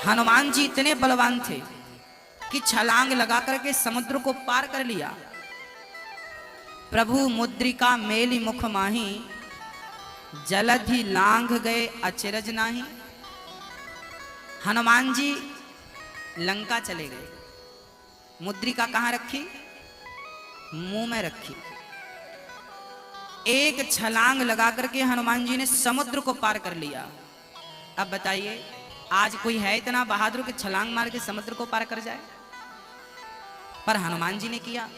हनुमान जी इतने बलवान थे कि छलांग लगा करके समुद्र को पार कर लिया। प्रभु मुद्रिका मेली मुख माही, जलधि लांघ गए अचरज नाही। हनुमान जी लंका चले गए। मुद्रिका कहाँ रखी? मुंह में रखी। एक छलांग लगा करके हनुमान जी ने समुद्र को पार कर लिया। अब बताइए, आज कोई है इतना बहादुर कि छलांग मार के समुद्र को पार कर जाए? पर हनुमान जी ने किया।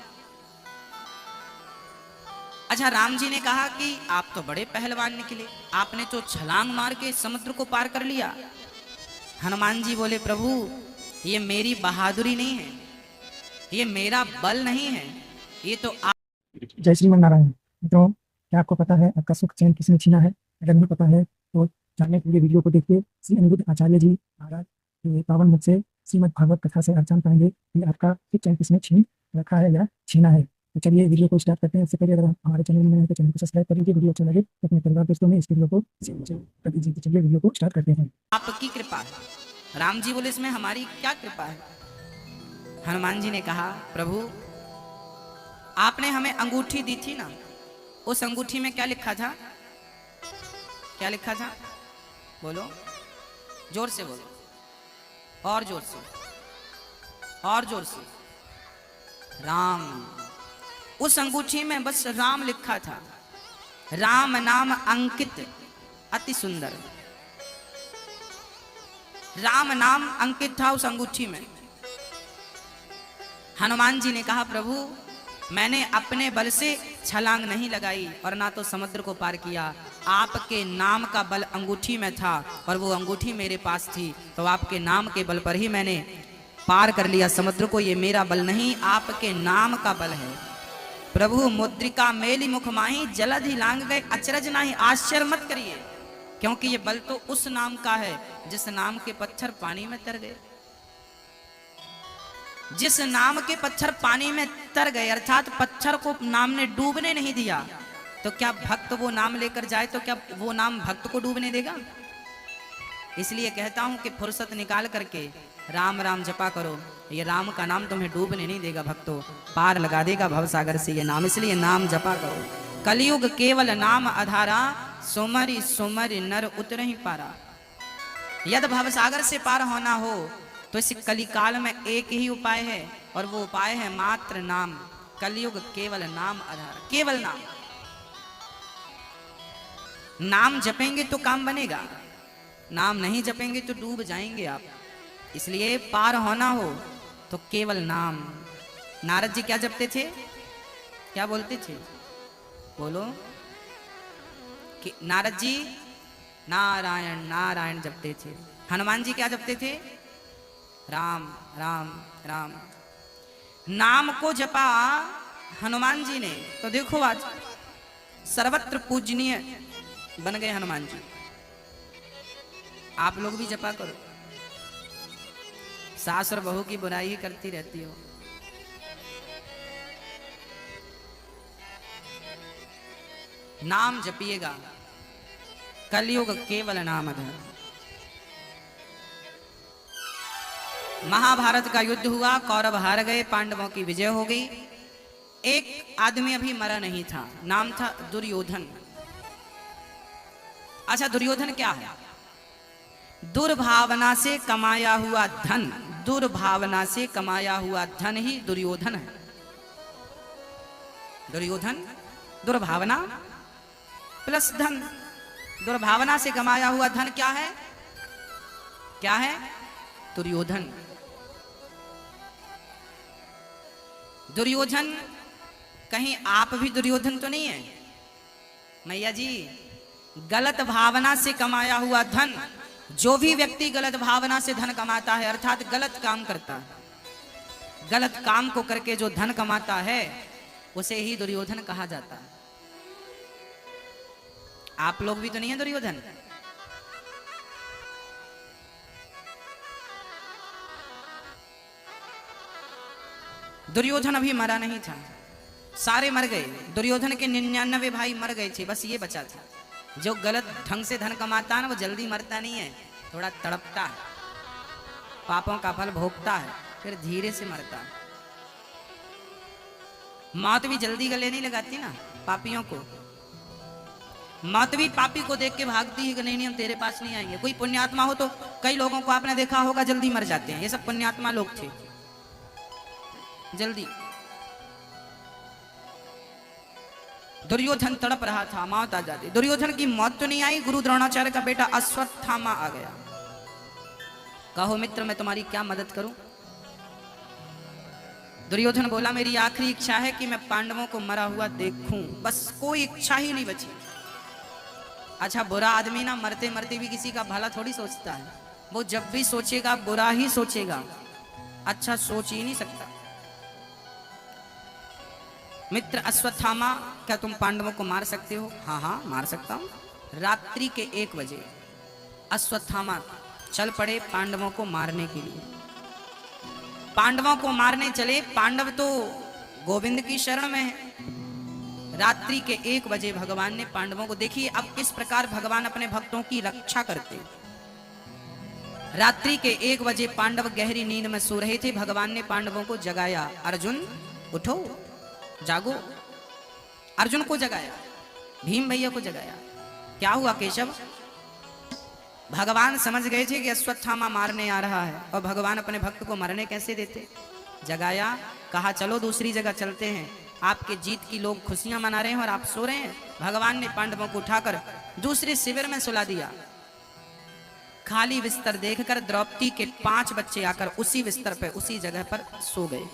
अच्छा, राम जी ने कहा कि आप तो बड़े पहलवान निकले, आपने तो छलांग मार के समुद्र को पार कर लिया। हनुमान जी बोले, प्रभु ये मेरी बहादुरी नहीं है, ये मेरा बल नहीं है, ये तो आप। जय श्रीमन नारायण। मित्रों, क्या आपको पता है आपका सुख चैन किसने छीना है? अगर नहीं पता है तो जानने के लिए वीडियो को देखिए। श्री अनिरुद्ध आचार्य जी महाराज के पावन मुख से श्रीमद् भागवत कथा से आप जान पाएंगे कि आपका सुख चैन किसने छीन रखा है या छीना है। तो चलिए वीडियो को स्टार्ट करते हैं। इससे पहले अगर आप हमारे चैनल में नए हैं तो चैनल को सब्सक्राइब कर लीजिए। वीडियो अच्छा लगे तो अपने परिवार दोस्तों में इस वीडियो को शेयर कर दीजिए। तो चलिए वीडियो को स्टार्ट करते हैं। आपकी कृपा है। राम जी बोले, इसमें हमारी क्या कृपा है? हनुमान जी ने कहा, प्रभु आपने हमें अंगूठी दी थी ना, उस अंगूठी में क्या लिखा था? क्या लिखा था? बोलो, जोर से बोलो, और जोर से, और जोर से। राम। उस अंगूठी में बस राम लिखा था। राम नाम अंकित, अति सुंदर राम नाम अंकित था उस अंगूठी में। हनुमान जी ने कहा, प्रभु मैंने अपने बल से छलांग नहीं लगाई और ना तो समुद्र को पार किया। आपके नाम का बल अंगूठी में था और वो अंगूठी मेरे पास थी, तो आपके नाम के बल पर ही मैंने पार कर लिया समुद्र को। ये मेरा बल नहीं, आपके नाम का बल है। प्रभु मुद्रिका मेली मुख माही, जलधि लांघ गए अचरज नाही। आश्चर्य मत करिए, क्योंकि ये बल तो उस नाम का है जिस नाम के पत्थर पानी में तर गए। जिस नाम के पत्थर पानी में तर गए, अर्थात पत्थर को नाम ने डूबने नहीं दिया, तो क्या भक्त वो नाम लेकर जाए तो क्या वो नाम भक्त को डूबने देगा? इसलिए कहता हूं कि फुर्सत निकाल करके राम राम जपा करो। ये राम का नाम तुम्हें डूबने नहीं देगा भक्तों, पार लगा देगा भवसागर से ये नाम। इसलिए नाम जपा करो। कलयुग केवल नाम आधारा, सुमरि सुमरि नर उतर ही पारा। यदि भवसागर से पार होना हो तो इस कलिकाल में एक ही उपाय है, और वो उपाय है मात्र नाम। कलयुग केवल नाम आधार, केवल नाम। नाम जपेंगे तो काम बनेगा, नाम नहीं जपेंगे तो डूब जाएंगे आप। इसलिए पार होना हो तो केवल नाम। नारद जी क्या जपते थे? क्या बोलते थे? बोलो। कि नारद जी नारायण नारायण जपते थे। हनुमान जी क्या जपते थे? राम राम राम। नाम को जपा हनुमान जी ने, तो देखो आज सर्वत्र पूजनीय बन गए हनुमान जी। आप लोग भी जपा करो। सास और बहू की बुराई ही करती रहती हो। नाम जपिएगा, कलयुग केवल नाम आधार। महाभारत का युद्ध हुआ, कौरव हार गए, पांडवों की विजय हो गई। एक आदमी अभी मरा नहीं था, नाम था दुर्योधन। अच्छा, दुर्योधन क्या है? दुर्भावना से कमाया हुआ धन, दुर्भावना से कमाया हुआ धन ही दुर्योधन है। दुर्योधन दुर्भावना प्लस धन। दुर्भावना से कमाया हुआ धन क्या है? क्या है? दुर्योधन। दुर्योधन, कहीं आप भी दुर्योधन तो नहीं है? मैया जी, गलत भावना से कमाया हुआ धन, जो भी व्यक्ति गलत भावना से धन कमाता है, अर्थात गलत काम करता है, गलत काम को करके जो धन कमाता है, उसे ही दुर्योधन कहा जाता है। आप लोग भी तो नहीं है दुर्योधन? दुर्योधन अभी मरा नहीं था, सारे मर गए। दुर्योधन के 99 भाई मर गए थे, बस ये बचा था। जो गलत ढंग से धन कमाता है ना, वो जल्दी मरता नहीं है, थोड़ा तड़पता है। पापों का फल भोगता है, फिर धीरे से मरता है। मौत भी जल्दी गले नहीं लगाती ना पापियों को। मौत भी पापी को देख के भागती है कि नहीं नहीं हम तेरे पास नहीं आएंगे। कोई पुण्यात्मा हो तो कई लोगों को आपने देखा होगा जल्दी मर जाते हैं, ये सब पुण्यात्मा लोग थे, जल्दी। दुर्योधन तड़प रहा था, मौत आ जाती। दुर्योधन की मौत तो नहीं आई, गुरु द्रोणाचार्य का बेटा अश्वत्थामा आ गया। कहो मित्र मैं तुम्हारी क्या मदद करूं? दुर्योधन बोला मेरी आखिरी इच्छा है कि मैं पांडवों को मरा हुआ देखूं, बस कोई इच्छा ही नहीं बची। अच्छा बुरा आदमी ना मरते मरते भी किसी का भला थोड़ी सोचता है, वो जब भी सोचेगा बुरा ही सोचेगा, अच्छा सोच ही नहीं सकता। मित्र अश्वत्थामा क्या तुम पांडवों को मार सकते हो? हाँ हाँ मार सकता हूं। रात्रि के 1 बजे अश्वत्थामा चल पड़े पांडवों को मारने के लिए। पांडवों को मारने चले, पांडव तो गोविंद की शरण में है। रात्रि के 1 बजे भगवान ने पांडवों को, देखिए अब किस प्रकार भगवान अपने भक्तों की रक्षा करते। रात्रि के 1 बजे पांडव गहरी नींद में सो रहे थे, भगवान ने पांडवों को जगाया, अर्जुन उठो जागो। अर्जुन को जगाया, भीम भैया को जगाया। क्या हुआ केशव? भगवान समझ गए थे कि अश्वत्थामा मारने आ रहा है और भगवान अपने भक्त को मरने कैसे देते। जगाया, कहा चलो दूसरी जगह चलते हैं, आपके जीत की लोग खुशियां मना रहे हैं और आप सो रहे हैं। भगवान ने पांडवों को उठाकर दूसरे शिविर में सुला दिया। खाली बिस्तर देखकर द्रौपदी के 5 बच्चे आकर उसी बिस्तर पर उसी जगह पर सो गए।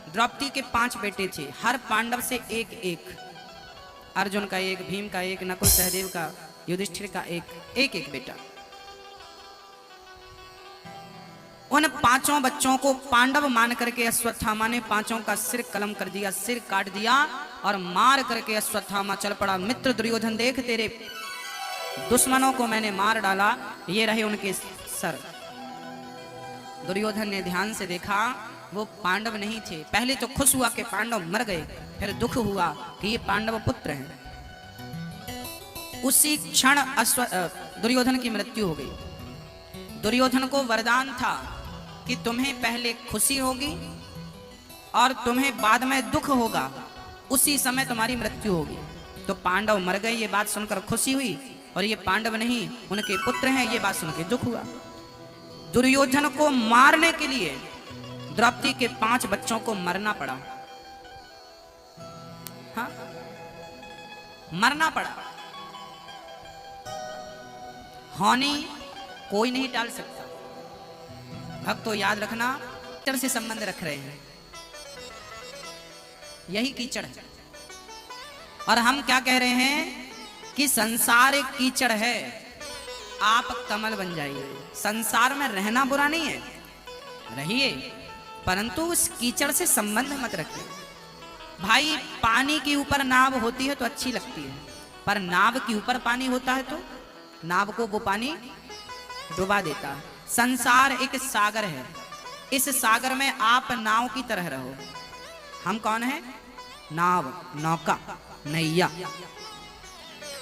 द्रौपदी के 5 बेटे थे, हर पांडव से एक एक, अर्जुन का 1, भीम का 1, नकुल सहदेव का, युधिष्ठिर का 1 बेटा। उन 5 बच्चों को पांडव मान करके अश्वत्थामा ने 5 का सिर कलम कर दिया, सिर काट दिया और मार करके अश्वत्थामा चल पड़ा। मित्र दुर्योधन देख तेरे दुश्मनों को मैंने मार डाला, ये रहे उनके सर। दुर्योधन ने ध्यान से देखा वो पांडव नहीं थे। पहले तो खुश हुआ कि पांडव मर गए, फिर दुख हुआ कि ये पांडव पुत्र हैं। उसी क्षण दुर्योधन की मृत्यु हो गई। दुर्योधन को वरदान था कि तुम्हें पहले खुशी होगी और तुम्हें बाद में दुख होगा, उसी समय तुम्हारी मृत्यु होगी। तो पांडव मर गए, ये बात सुनकर खुशी हुई, और ये पांडव नहीं उनके पुत्र हैं, ये बात सुनकर दुख हुआ। दुर्योधन को मारने के लिए द्रौपदी के 5 बच्चों को मरना पड़ा। हाँ मरना पड़ा। हानि कोई नहीं टाल सकता। भक्तों याद रखना, कीचड़ से संबंध रख रहे हैं, यही कीचड़ है। और हम क्या कह रहे हैं कि संसार एक कीचड़ है, आप कमल बन जाइए। संसार में रहना बुरा नहीं है, रहिए, परंतु उस कीचड़ से संबंध मत रखिए। भाई पानी के ऊपर नाव होती है तो अच्छी लगती है, पर नाव के ऊपर पानी होता है तो नाव को वो पानी डुबा देता है। संसार एक सागर है, इस सागर में आप नाव की तरह रहो। हम कौन है? नाव, नौका, नैया।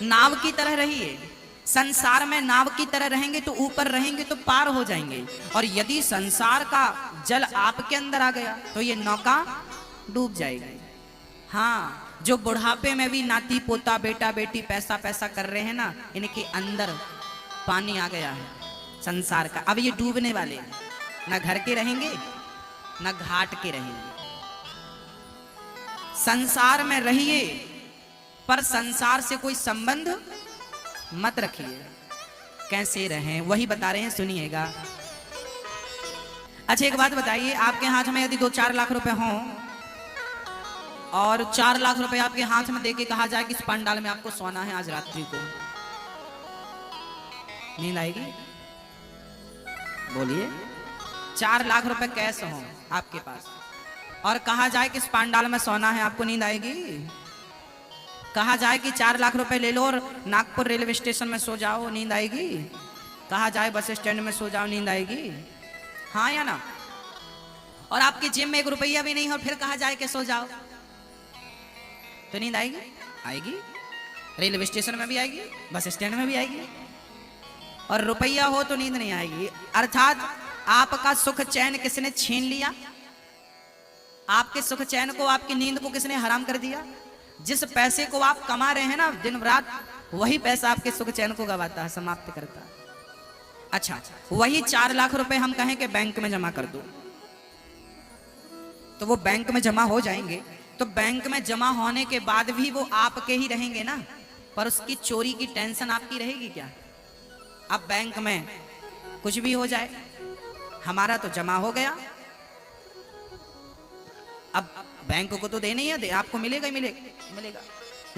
नाव की तरह रहिए। संसार में नाव की तरह रहेंगे तो ऊपर रहेंगे तो पार हो जाएंगे, और यदि संसार का जल आपके अंदर आ गया तो ये नौका डूब जाएगी। हाँ, जो बुढ़ापे में भी नाती पोता बेटा बेटी पैसा पैसा कर रहे हैं ना, इनके अंदर पानी आ गया है संसार का। अब ये डूबने वाले हैं, ना घर के रहेंगे ना घाट के रहेंगे। संसार में रहिए पर संसार से कोई संबंध मत रखिए। कैसे रहें वही बता रहे हैं, सुनिएगा। अच्छा एक बात बताइए, आपके हाथ में यदि 2-4 लाख रुपए हों और 4 लाख रुपए आपके हाथ में देके कहा जाए कि इस पंडाल में आपको सोना है आज रात्रि को, नींद आएगी? बोलिए। 4 लाख रुपए कैश हो आपके पास और कहा जाए कि इस पंडाल में सोना है, आपको नींद आएगी? कहा जाए कि 4 लाख रुपए ले लो और नागपुर रेलवे स्टेशन में सो जाओ, नींद आएगी? कहा जाए बस स्टैंड में सो जाओ, नींद आएगी? हाँ या ना? और आपके जेब में 1 रुपया भी नहीं हो फिर कहा जाए कि सो जाओ, तो नींद आएगी? आएगी। रेलवे स्टेशन में भी आएगी, बस स्टैंड में भी आएगी। और रुपया हो तो नींद नहीं आएगी। अर्थात आपका सुख चैन किसने छीन लिया? आपके सुख चैन को, आपकी नींद को किसने हराम कर दिया? जिस पैसे को आप कमा रहे हैं ना दिन रात, वही पैसा आपके सुख चैन को गवाता है, समाप्त करता है। अच्छा, वही 4 लाख रुपए हम कहें कि बैंक में जमा कर दो, तो वो बैंक में जमा हो जाएंगे। तो बैंक में जमा होने के बाद भी वो आपके ही रहेंगे ना, पर उसकी चोरी की टेंशन आपकी रहेगी क्या? अब बैंक में कुछ भी हो जाए, हमारा तो जमा हो गया, अब बैंक को तो देना ही है, आपको मिलेगा ही मिलेगा।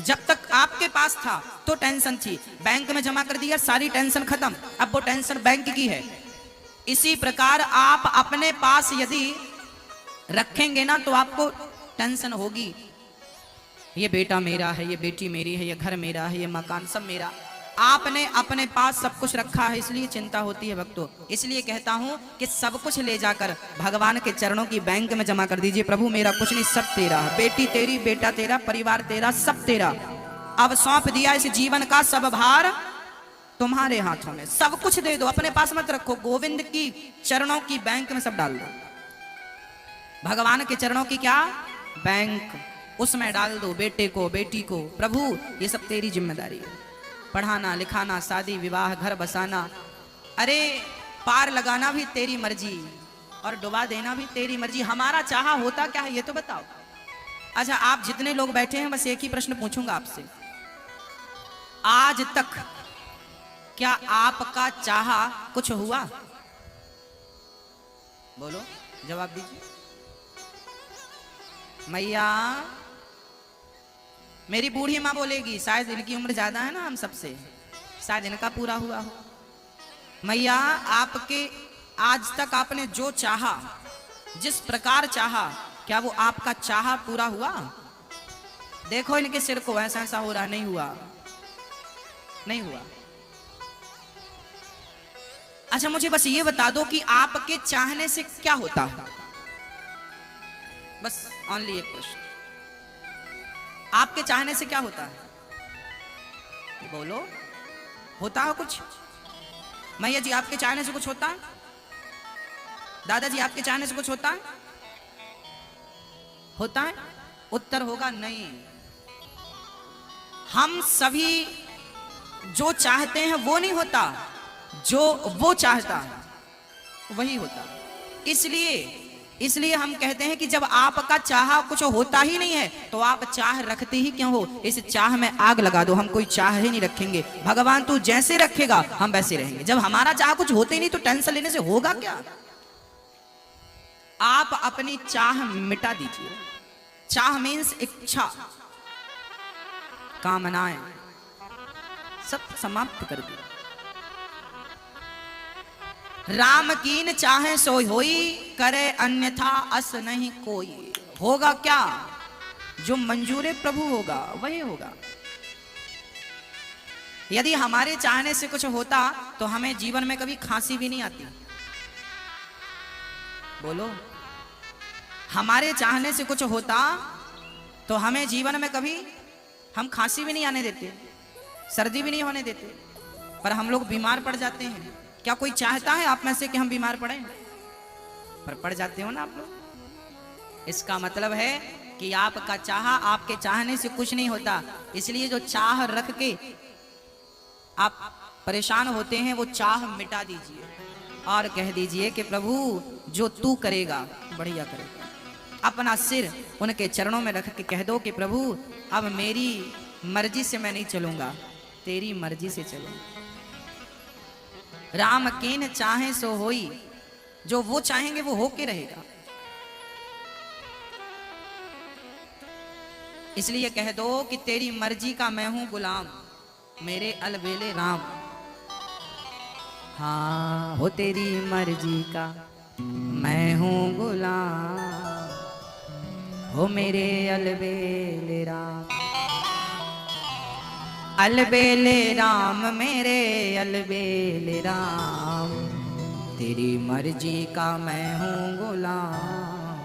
जब तक आपके पास था तो टेंशन थी, बैंक में जमा कर दिया, सारी टेंशन खत्म, अब वो टेंशन बैंक की है। इसी प्रकार आप अपने पास यदि रखेंगे ना तो आपको टेंशन होगी, ये बेटा मेरा है, ये बेटी मेरी है, ये घर मेरा है, ये मकान सब मेरा। आपने अपने पास सब कुछ रखा है, इसलिए चिंता होती है भक्तों। इसलिए कहता हूं कि सब कुछ ले जाकर भगवान के चरणों की बैंक में जमा कर दीजिए। प्रभु मेरा कुछ नहीं, सब तेरा है, बेटी तेरी, बेटा तेरा, परिवार तेरा, सब तेरा। अब सौंप दिया इस जीवन का सब भार तुम्हारे हाथों में, सब कुछ दे दो, अपने पास मत रखो, गोविंद की चरणों की बैंक में सब डाल दो। भगवान के चरणों की क्या बैंक, उसमें डाल दो बेटे को, बेटी को। प्रभु ये सब तेरी जिम्मेदारी है, पढ़ाना लिखाना, शादी विवाह, घर बसाना, अरे पार लगाना भी तेरी मर्जी और डुबा देना भी तेरी मर्जी। हमारा चाहा होता क्या है ये तो बताओ। अच्छा, आप जितने लोग बैठे हैं, बस एक ही प्रश्न पूछूंगा आपसे, आज तक क्या आपका चाहा कुछ हुआ? बोलो, जवाब दीजिए। मैया, मेरी बूढ़ी माँ बोलेगी, शायद इनकी उम्र ज्यादा है ना हम सबसे, शायद इनका पूरा हुआ हो। मैया, आपके आज तक आपने जो चाहा, जिस प्रकार चाहा, क्या वो आपका चाहा पूरा हुआ? देखो इनके सिर को, ऐसा ऐसा हो रहा, नहीं हुआ, नहीं हुआ। अच्छा, मुझे बस ये बता दो कि आपके चाहने से क्या होता है? बस ओनली एक प्रश्न, आपके चाहने से क्या होता है? बोलो, होता है कुछ? मैया जी, आपके चाहने से कुछ होता है? दादाजी, आपके चाहने से कुछ होता है? होता है? उत्तर होगा नहीं। हम सभी जो चाहते हैं वो नहीं होता, जो वो चाहता है वही होता। इसलिए हम कहते हैं कि जब आपका चाहा कुछ होता ही नहीं है तो आप चाह रखते ही क्यों हो? इस चाह में आग लगा दो, हम कोई चाह ही नहीं रखेंगे। भगवान तू जैसे रखेगा हम वैसे रहेंगे। जब हमारा चाह कुछ होते ही नहीं तो टेंशन लेने से होगा क्या? आप अपनी चाह मिटा दीजिए। चाह मीन्स इच्छा, कामनाएं सब समाप्त कर दी। राम कीन चाहे सोई होई, करे अन्यथा अस नहीं कोई। होगा क्या? जो मंजूरे प्रभु होगा वही होगा। यदि हमारे चाहने से कुछ होता तो हमें जीवन में कभी खांसी भी नहीं आती। बोलो, हमारे चाहने से कुछ होता तो हमें जीवन में कभी हम खांसी भी नहीं आने देते, सर्दी भी नहीं होने देते, पर हम लोग बीमार पड़ जाते हैं। क्या कोई चाहता है आप में से कि हम बीमार पड़े? पर पड़ जाते हो ना आप लोग। इसका मतलब है कि आपका चाहा, आपके चाहने से कुछ नहीं होता। इसलिए जो चाह रख के आप परेशान होते हैं वो चाह मिटा दीजिए और कह दीजिए कि प्रभु जो तू करेगा बढ़िया करेगा। अपना सिर उनके चरणों में रख के कह दो कि प्रभु अब मेरी मर्जी से मैं नहीं चलूंगा, तेरी मर्जी से चलूंगा। राम कीन चाहे सो होई, जो वो चाहेंगे वो होके रहेगा। इसलिए कह दो कि तेरी मर्जी का मैं हूं गुलाम, मेरे अलबेले राम। हाँ हो तेरी मर्जी का मैं हूं गुलाम, हो मेरे अलबेले राम। अलबेले राम मेरे अलबेले राम, तेरी मर्जी का मैं हूँ गुलाम,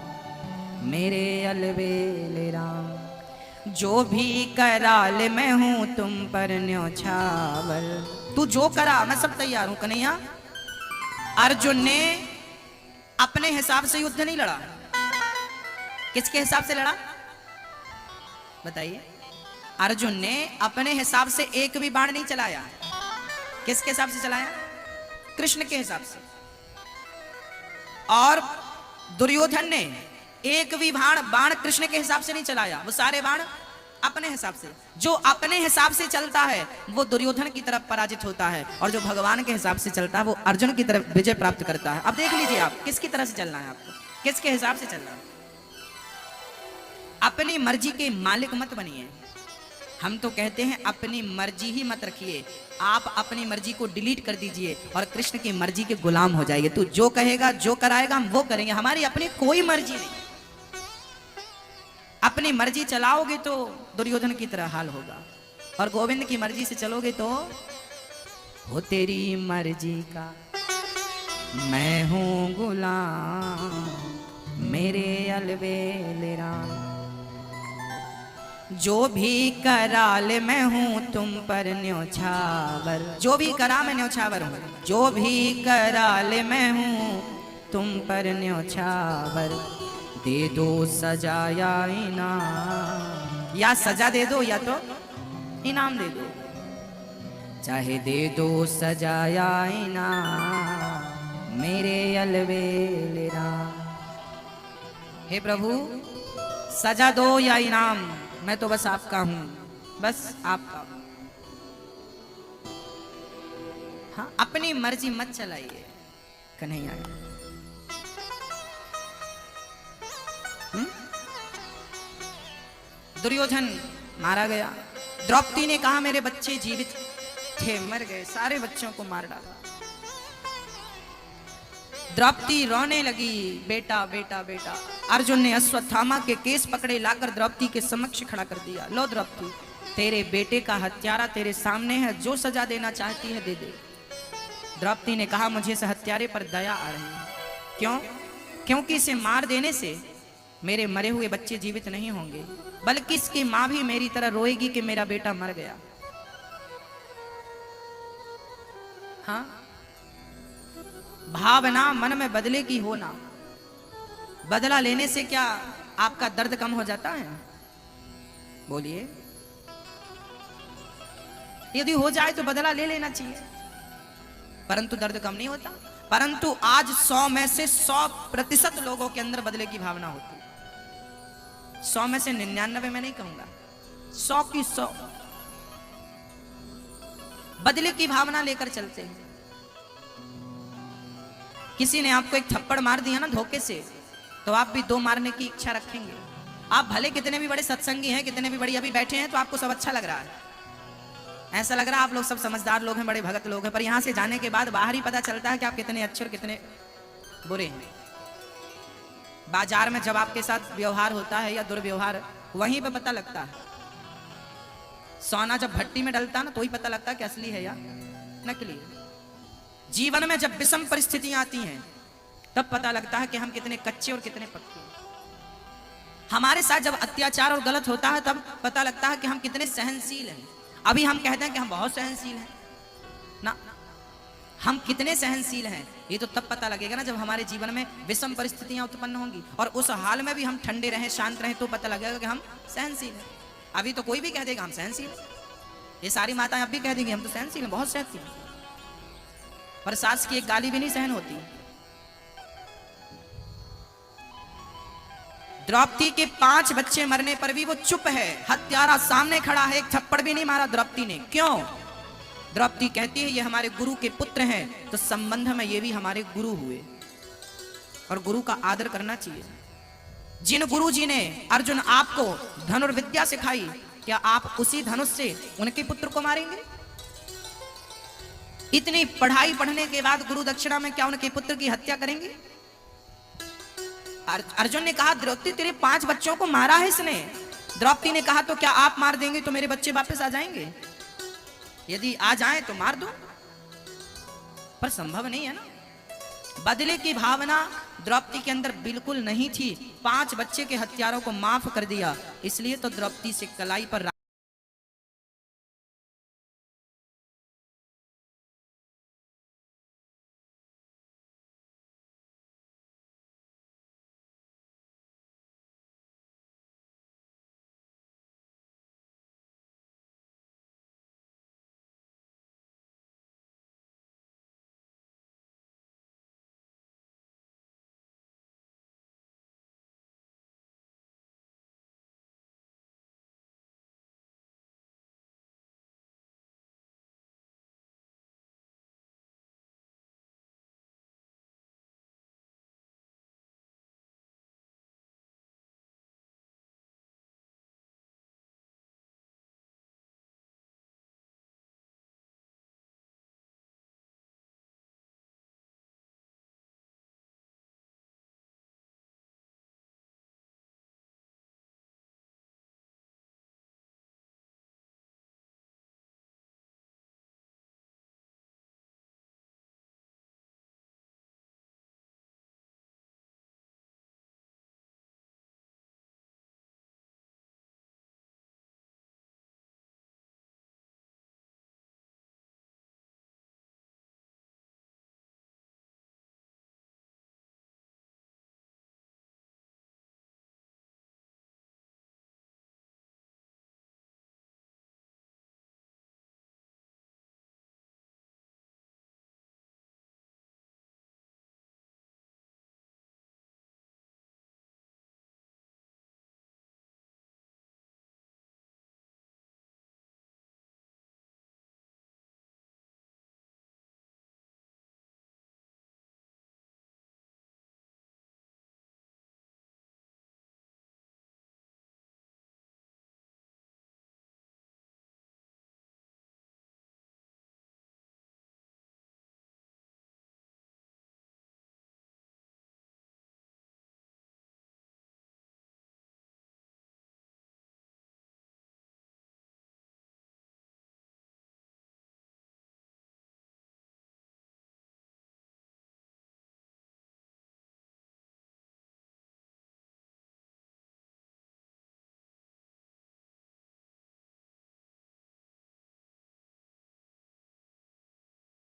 मेरे अलबेले राम। जो भी कराल मैं हूँ तुम पर न्योछावर। तू जो करा मैं सब तैयार हूँ कन्हैया। अर्जुन ने अपने हिसाब से युद्ध नहीं लड़ा। किसके हिसाब से लड़ा बताइए? अर्जुन ने अपने हिसाब से एक भी बाण नहीं चलाया। किसके हिसाब से चलाया? कृष्ण के हिसाब से। और दुर्योधन ने एक भी बाण कृष्ण के हिसाब से नहीं चलाया, वो सारे बाण अपने हिसाब से। जो अपने हिसाब से चलता है वो दुर्योधन की तरफ पराजित होता है, और जो भगवान के हिसाब से चलता है वो अर्जुन की तरफ विजय प्राप्त करता है। अब देख लीजिए आप किसकी तरह से चलना है, आपको किसके हिसाब से चलना है। अपनी मर्जी के मालिक मत बनिए। हम तो कहते हैं अपनी मर्जी ही मत रखिए, आप अपनी मर्जी को डिलीट कर दीजिए और कृष्ण की मर्जी के गुलाम हो जाएंगे। तू जो कहेगा जो कराएगा हम वो करेंगे, हमारी अपनी कोई मर्जी नहीं। अपनी मर्जी चलाओगे तो दुर्योधन की तरह हाल होगा, और गोविंद की मर्जी से चलोगे तो हो तेरी मर्जी का मैं हूं गुलाम, मेरे अलबेले राम। जो भी कराल मैं हूं तुम पर न्योछावर, जो भी करा मैं न्योछावर हूं। जो भी कराल मैं हूं तुम पर न्योछावर, दे दो सजा या इनाम, या सजा दे दो या तो इनाम दे दो। चाहे दे दो सजा या इनाम, मेरे अलबेले राम। हे प्रभु सजा दो या इनाम, मैं तो बस आपका हूं, बस आपका। हाँ, अपनी मर्जी मत चलाइए कन्हैया। दुर्योधन मारा गया। द्रौपदी ने कहा मेरे बच्चे जीवित थे, मर गए, सारे बच्चों को मार डाला। द्रौपदी रोने लगी, बेटा बेटा बेटा। अर्जुन ने अश्वत्थामा के केस पकड़े, लाकर द्रौपदी के समक्ष खड़ा कर दिया। लो द्रौपदी, तेरे बेटे का हत्यारा तेरे सामने है, जो सजा देना चाहती है दे दे। द्रौपदी ने कहा मुझे इस हत्यारे पर दया आ रही है। क्यों? क्योंकि इसे मार देने से मेरे मरे हुए बच्चे जीवित नहीं होंगे, बल्कि इसकी मां भी मेरी तरह रोएगी कि मेरा बेटा मर गया। हाँ, भावना मन में बदले की हो ना। बदला लेने से क्या आपका दर्द कम हो जाता है? बोलिए। यदि हो जाए तो बदला ले लेना चाहिए, परंतु दर्द कम नहीं होता। परंतु आज 100 में से 100% लोगों के अंदर बदले की भावना होती है। 100 में से 99 मैं नहीं कहूंगा, 100 की 100 बदले की भावना लेकर चलते हैं। किसी ने आपको एक थप्पड़ मार दिया ना धोखे से, तो आप भी 2 मारने की इच्छा रखेंगे। आप भले कितने भी बड़े सत्संगी हैं, कितने भी बड़ी अभी बैठे हैं, तो आपको सब अच्छा लग रहा है, ऐसा लग रहा है आप लोग सब समझदार लोग हैं, बड़े भगत लोग हैं। पर यहां से जाने के बाद बाहर ही पता चलता है कि आप कितने अच्छे और कितने बुरे हैं। बाजार में जब आपके साथ व्यवहार होता है या दुर्व्यवहार, वहीं पे पता लगता है। सोना जब भट्टी में डलता है ना, तो ही पता लगता है कि असली है या नकली है। जीवन में जब विषम परिस्थितियां आती हैं, तब पता लगता है कि हम कितने कच्चे और कितने पक्के हैं। हमारे साथ जब अत्याचार और गलत होता है, तब पता लगता है कि हम कितने सहनशील हैं। अभी हम कहते हैं कि हम बहुत सहनशील हैं ना, हम कितने सहनशील हैं ये तो तब पता लगेगा ना, जब हमारे जीवन में विषम परिस्थितियां उत्पन्न होंगी, और उस हाल में भी हम ठंडे रहें, शांत रहें, तो पता लगेगा कि हम सहनशील हैं। अभी तो कोई भी कह देगा हम सहनशील हैं, ये सारी माताएं अब भी कह देंगी हम तो सहनशील हैं, बहुत सहनशील हैं, पर सास की एक गाली भी नहीं सहन होती। द्रौपदी के 5 बच्चे मरने पर भी वो चुप है, हत्यारा सामने खड़ा है, एक थप्पड़ भी नहीं मारा द्रौपदी ने। क्यों? द्रौपदी कहती है ये हमारे गुरु के पुत्र हैं, तो संबंध में ये भी हमारे गुरु हुए, और गुरु का आदर करना चाहिए। जिन गुरु जी ने अर्जुन आपको धनुर्विद्या सिखाई, क्या आप उसी धनुष से उनके पुत्र को मारेंगे? इतनी पढ़ाई पढ़ने के बाद गुरु दक्षिणा में क्या उनके पुत्र की हत्या करेंगे? अर्जुन ने कहा द्रौपदी तेरे 5 बच्चों को मारा है इसने। द्रौपदी ने कहा तो क्या आप मार देंगे तो मेरे बच्चे वापस आ जाएंगे? यदि आ जाएं तो मार दो, पर संभव नहीं है ना। बदले की भावना द्रौपदी के अंदर बिल्कुल नहीं थी। 5 बच्चे के हत्यारों को माफ कर दिया, इसलिए तो द्रौपदी से कलाई पर